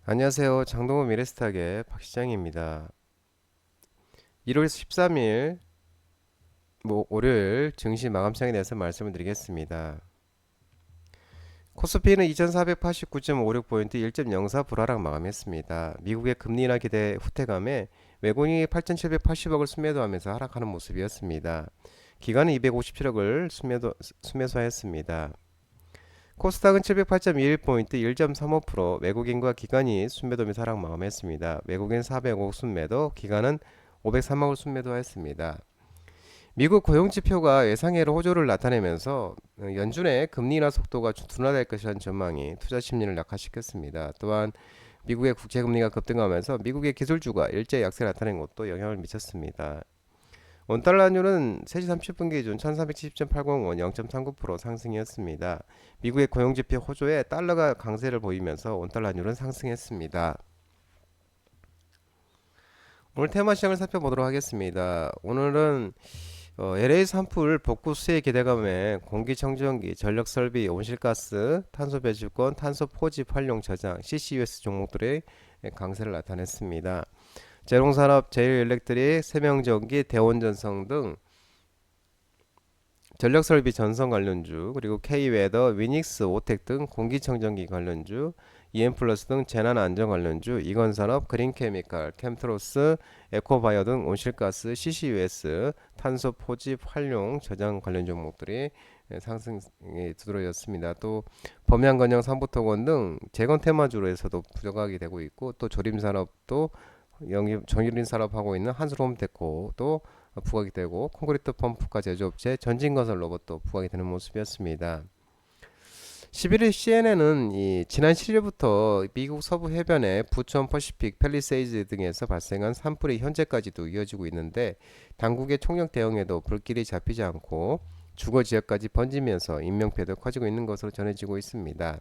안녕하세요. 장동호 미래스탁의 박시장입니다. 1월 13일 월요일 증시 마감장에 대해서 말씀을 드리겠습니다. 코스피는 2489.56포인트 1.04 불하락 마감했습니다. 미국의 금리 인하 기대 후퇴감에 외국인이 8,780억을 순매도하면서 하락하는 모습이었습니다. 기관은 257억을 순매수하였습니다. 코스닥은 708.21포인트 1.35% 외국인과 기관이 순매도면서 하락 마감했습니다. 외국인 400억 순매도, 기관은 503억을 순매도하였습니다. 미국 고용지표가 예상외로 호조를 나타내면서 연준의 금리 인하 속도가 둔화될 것이라는 전망이 투자 심리를 약화시켰습니다. 또한 미국의 국채금리가 급등하면서 미국의 기술주가 일제 약세를 나타낸 것도 영향을 미쳤습니다. 원달러율은 3시 30분 기준 1370.80원 0.39% 상승이었습니다. 미국의 고용지표 호조에 달러가 강세를 보이면서 원달러율은 상승했습니다. 오늘 테마 시장을 살펴보도록 하겠습니다. 오늘은 LA 산불 복구 수혜 기대감에 공기청정기, 전력설비, 온실가스, 탄소 배출권, 탄소 포집 활용 저장, CCUS 종목들의 강세를 나타냈습니다. 재롱산업, 제일일렉트릭, 세명전기, 대원전성 등 전력설비 전선 관련주, 그리고 K웨더, 위닉스, 오텍 등 공기청정기 관련주, EM플러스 등 재난안전 관련주, 이건산업, 그린케미칼, 캠트로스, 에코바이오 등 온실가스, CCUS, 탄소 포집 활용 저장 관련 종목들이 상승에 두드러졌습니다. 또 범양건영, 삼부토건 등 재건 테마주로에서도 부각이 되고 있고, 또 조림산업도 영입 정유린 산업하고 있는 한솔홈테코도 부각이 되고, 콘크리트 펌프카 제조업체 전진건설 로봇도 부각이 되는 모습이었습니다. 11일 CNN은 지난 7일부터 미국 서부 해변의 부천, 퍼시픽, 팰리세이즈 등에서 발생한 산불이 현재까지도 이어지고 있는데, 당국의 총력 대응에도 불길이 잡히지 않고 주거 지역까지 번지면서 인명피해도 커지고 있는 것으로 전해지고 있습니다.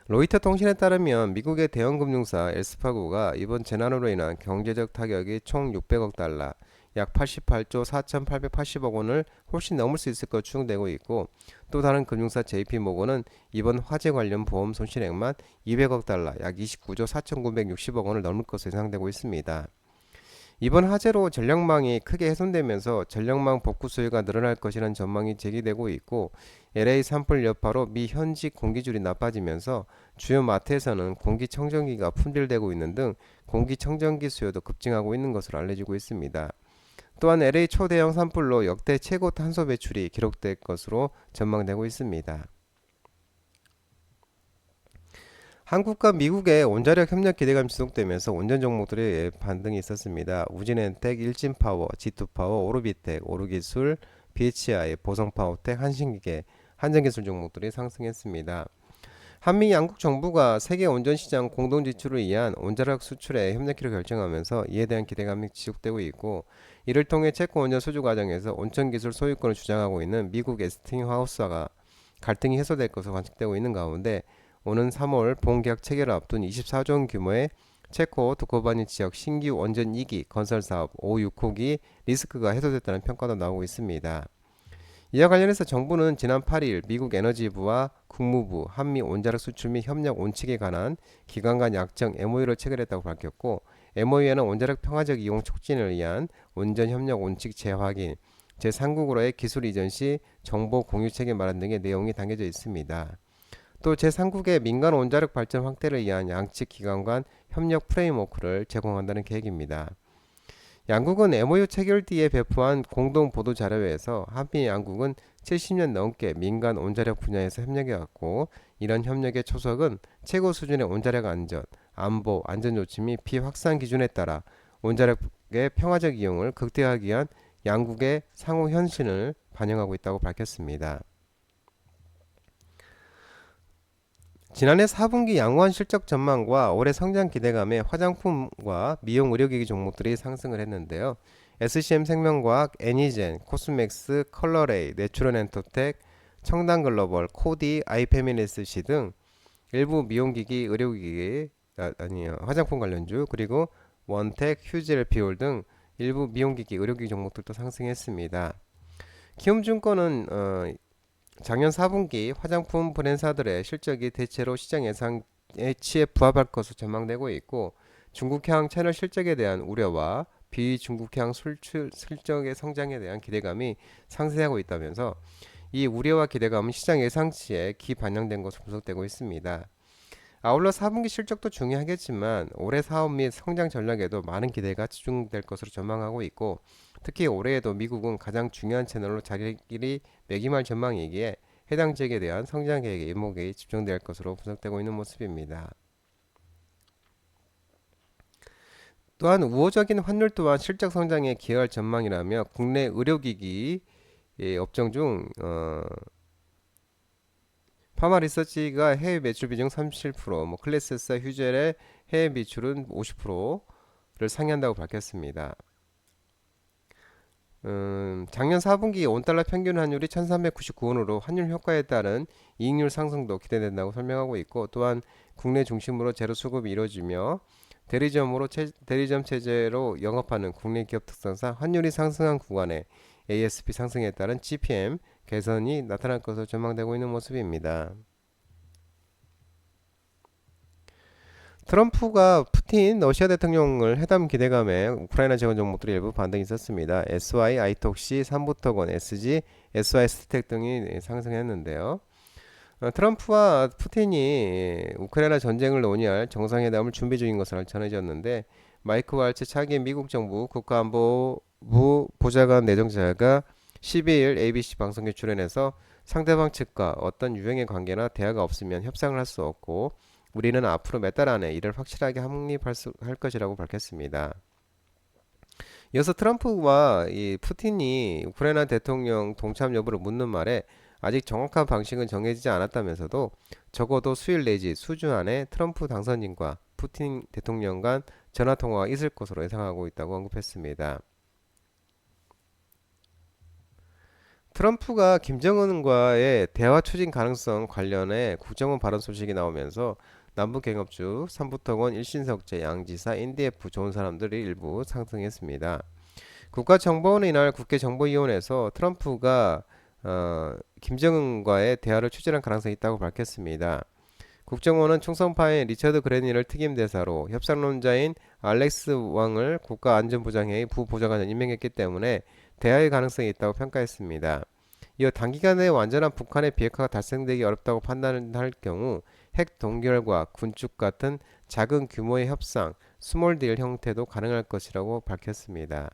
로이터 통신에 따르면 미국의 대형 금융사 엘스파고가 이번 재난으로 인한 경제적 타격이 총 600억 달러, 약 88조 4,880억 원을 훨씬 넘을 수 있을 것 추정되고 있고, 또 다른 금융사 JP모건은 이번 화재 관련 보험 손실액만 200억 달러, 약 29조 4,960억 원을 넘을 것으로 예상되고 있습니다. 이번 화재로 전력망이 크게 훼손되면서 전력망 복구 수요가 늘어날 것이라는 전망이 제기되고 있고, LA 산불 여파로 미 현직 공기질이 나빠지면서 주요 마트에서는 공기청정기가 품절되고 있는 등 공기청정기 수요도 급증하고 있는 것으로 알려지고 있습니다. 또한 LA 초대형 산불로 역대 최고 탄소 배출이 기록될 것으로 전망되고 있습니다. 한국과 미국의 원자력 협력 기대감이 지속되면서 원전 종목들의 반등이 있었습니다. 우진엔텍, 일진파워, G2파워, 오르비텍, 오르기술, BHI, 보성파워텍, 한신기계, 한전기술 종목들이 상승했습니다. 한미 양국 정부가 세계 원전 시장 공동 지출을 위한 원자력 수출의 협력기를 결정하면서 이에 대한 기대감이 지속되고 있고, 이를 통해 체코 원전 수주 과정에서 온천 기술 소유권을 주장하고 있는 미국 에스팅하우스가 갈등이 해소될 것으로 관측되고 있는 가운데, 오는 3월 본계약 체결을 앞둔 24조 원 규모의 체코 두코바니 지역 신규 원전 2기 건설 사업 5, 6호기 리스크가 해소됐다는 평가도 나오고 있습니다. 이와 관련해서 정부는 지난 8일 미국 에너지부와 국무부, 한미 원자력 수출 및 협력 원칙에 관한 기관 간 약정 MOU를 체결했다고 밝혔고, MOU에는 원자력 평화적 이용 촉진을 위한 원전 협력 원칙 재확인, 제3국으로의 기술 이전 시 정보 공유 체계 마련 등의 내용이 담겨져 있습니다. 또 제3국의 민간 원자력 발전 확대를 위한 양측 기관 간 협력 프레임워크를 제공한다는 계획입니다. 양국은 MOU 체결 뒤에 배포한 공동 보도 자료에서 한미 양국은 70년 넘게 민간 원자력 분야에서 협력해왔고, 이런 협력의 초석은 최고 수준의 원자력 안전, 안보, 안전조치 및 비확산 기준에 따라 원자력의 평화적 이용을 극대화하기 위한 양국의 상호 현신을 반영하고 있다고 밝혔습니다. 지난해 4분기 양호한 실적 전망과 올해 성장 기대감에 화장품과 미용 의료기기 종목들이 상승을 했는데요. SCM 생명과학, 애니젠, 코스맥스, 컬러레이, 내추럴엔터텍, 청담글로벌, 코디, 아이페미니스시 등 일부 미용기기, 의료기기, 아니요, 화장품 관련주, 그리고 원텍, 휴즈엘피올 등 일부 미용기기, 의료기기 종목들도 상승했습니다. 키움증권은 작년 4분기 화장품 브랜드사들의 실적이 대체로 시장 예상 기대치에 부합할 것으로 전망되고 있고 중국향 채널 실적에 대한 우려와 비중국향 실적의 성장에 대한 기대감이 상쇄하고 있다면서 이 우려와 기대감은 시장 예상치에 기반영된 것으로 분석되고 있습니다. 아울러 4분기 실적도 중요하겠지만 올해 사업 및 성장 전략에도 많은 기대가 집중될 것으로 전망하고 있고 특히 올해에도 미국은 가장 중요한 채널로 자리를 매김할 전망이기에 해당 지역에 대한 성장 계획의 일목이 집중될 것으로 분석되고 있는 모습입니다. 또한 우호적인 환율 또한 실적 성장에 기여할 전망이라며 국내 의료기기 업종 중 파마 리서치가 해외 매출 비중 37%, 클래스사 휴젤의 해외 매출은 50%를 상회한다고 밝혔습니다. 작년 4분기 온달러 평균 환율이 1399원으로 환율 효과에 따른 이익률 상승도 기대된다고 설명하고 있고 또한 국내 중심으로 재료 수급이 이루어지며 대리점 체제로 영업하는 국내 기업 특성상 환율이 상승한 구간에 ASP 상승에 따른 GPM 개선이 나타날 것으로 전망되고 있는 모습입니다. 트럼프가 푸틴 러시아 대통령을 회담 기대감에 우크라이나 지원 종목들이 일부 반등이 있었습니다. SY, 아이톡시, 삼부토건, SG, SY 스택 등이 상승했는데요. 트럼프와 푸틴이 우크라이나 전쟁을 논의할 정상회담을 준비 중인 것으로 전해졌는데 마이크 왈츠 차기 미국 정부 국가안보부 보좌관 내정자가 12일 ABC 방송에 출연해서 상대방 측과 어떤 유형의 관계나 대화가 없으면 협상을 할 수 없고 우리는 앞으로 몇 달 안에 이를 확실하게 할 것이라고 밝혔습니다. 이어서 트럼프와 이 푸틴이 우크라이나 대통령 동참 여부를 묻는 말에 아직 정확한 방식은 정해지지 않았다면서도 적어도 수일 내지 수주 안에 트럼프 당선인과 푸틴 대통령 간 전화 통화가 있을 것으로 예상하고 있다고 언급했습니다. 트럼프가 김정은과의 대화 추진 가능성 관련해 국정원 발언 소식이 나오면서 남북 경협주, 삼부토건, 일신석재, 양지사, 인디에프 좋은 사람들이 일부 상승했습니다. 국가정보원은 이날 국회정보위원회에서 트럼프가 김정은과의 대화를 추진할 가능성이 있다고 밝혔습니다. 국정원은 총선파의 리처드 그레니를 특임대사로 협상론자인 알렉스 왕을 국가안전보장회의 부보좌관에 임명했기 때문에 대화의 가능성이 있다고 평가했습니다. 이어 단기간에 완전한 북한의 비핵화가 달성되기 어렵다고 판단할 경우 핵 동결과 군축 같은 작은 규모의 협상, 스몰 딜 형태도 가능할 것이라고 밝혔습니다.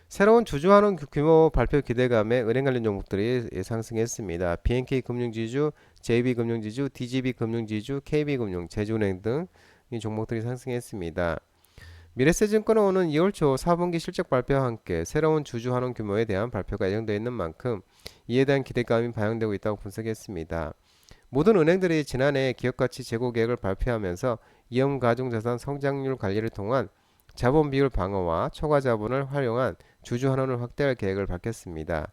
새로운 주주환원 규모 발표 기대감에 은행 관련 종목들이 상승했습니다. BNK 금융지주, JB 금융지주, DGB 금융지주, KB금융, 제주은행 등 이 종목들이 상승했습니다. 미래세증권은 오는 2월 초 4분기 실적 발표와 함께 새로운 주주 환원 규모에 대한 발표가 예정되어 있는 만큼 이에 대한 기대감이 반영되고 있다고 분석했습니다. 모든 은행들이 지난해 기업가치 제고 계획을 발표하면서 이용가중자산 성장률 관리를 통한 자본 비율 방어와 초과 자본을 활용한 주주 환원을 확대할 계획을 밝혔습니다.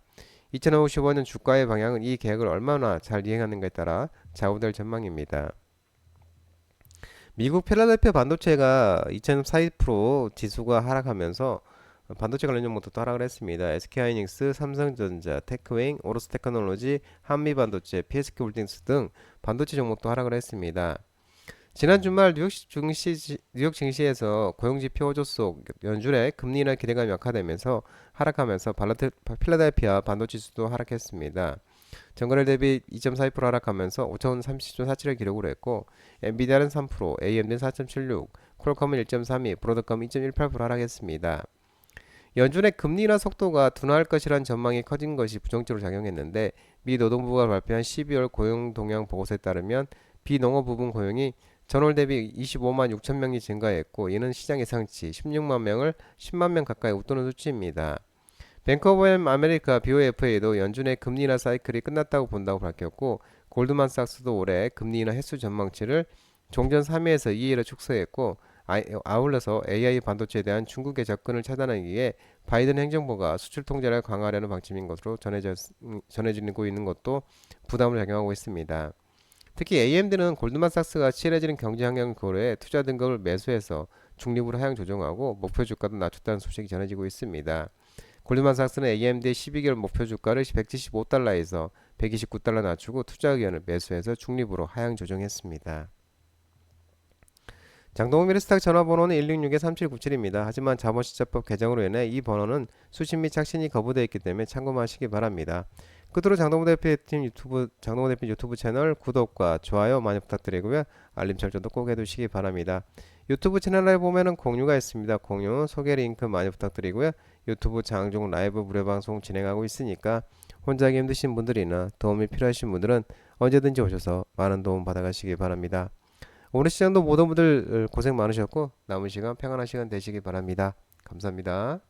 2055년 주가의 방향은 이 계획을 얼마나 잘 이행하는가에 따라 좌우될 전망입니다. 미국 필라델피아 반도체가 2.42% 지수가 하락하면서 반도체 관련 종목도 하락을 했습니다. SK하이닉스, 삼성전자, 테크웨잉, 오로스테크놀로지, 한미반도체, PSK홀딩스 등 반도체 종목도 하락을 했습니다. 지난 주말 뉴욕 증시에서 고용지표 호조 속 연준의 금리 인하 기대감이 약화되면서 하락하면서 필라델피아 반도체 지수도 하락했습니다. 전거래 대비 2.42% 하락하면서 5,030.47을 기록을 했고 엔비디아는 3%, AMD는 4.76, 퀄컴은 1.32, 브로드컴은 2.18% 하락했습니다. 연준의 금리 인하 속도가 둔화할 것이란 전망이 커진 것이 부정적으로 작용했는데 미 노동부가 발표한 12월 고용 동향 보고서에 따르면 비농업 부분 고용이 전월 대비 25만 6천 명이 증가했고 이는 시장 예상치 16만 명을 10만 명 가까이 웃도는 수치입니다. 뱅크 오브 아메리카 BOFA도 연준의 금리 인하 사이클이 끝났다고 본다고 밝혔고 골드만삭스도 올해 금리 인하 횟수 전망치를 종전 3위에서 2위로 축소했고 아울러서 AI 반도체에 대한 중국의 접근을 차단하기 위해 바이든 행정부가 수출 통제를 강화하려는 방침인 것으로 전해지고 있는 것도 부담을 작용하고 있습니다. 특히 AMD는 골드만삭스가 치열해지는 경제 환경을 고려해 투자 등급을 매수해서 중립으로 하향 조정하고 목표 주가도 낮췄다는 소식이 전해지고 있습니다. 골드만삭스는 AMD의 12개월 목표 주가를 175달러에서 129달러 낮추고 투자 의견을 매수해서 중립으로 하향 조정했습니다. 장동훈 미래스탁 전화번호는 166-3797입니다. 하지만 자본시장법 개정으로 인해 이 번호는 수신 및 착신이 거부되어 있기 때문에 참고하시기 바랍니다. 끝으로 장동훈 대표 유튜브 채널 구독과 좋아요 많이 부탁드리고요. 알림 설정도 꼭 해두시기 바랍니다. 유튜브 채널에 보면은 공유가 있습니다. 공유 소개 링크 많이 부탁드리고요. 유튜브 장중 라이브 무료 방송 진행하고 있으니까 혼자 하기 힘드신 분들이나 도움이 필요하신 분들은 언제든지 오셔서 많은 도움 받아가시기 바랍니다. 오늘 시장도 모든 분들 고생 많으셨고 남은 시간 평안한 시간 되시기 바랍니다. 감사합니다.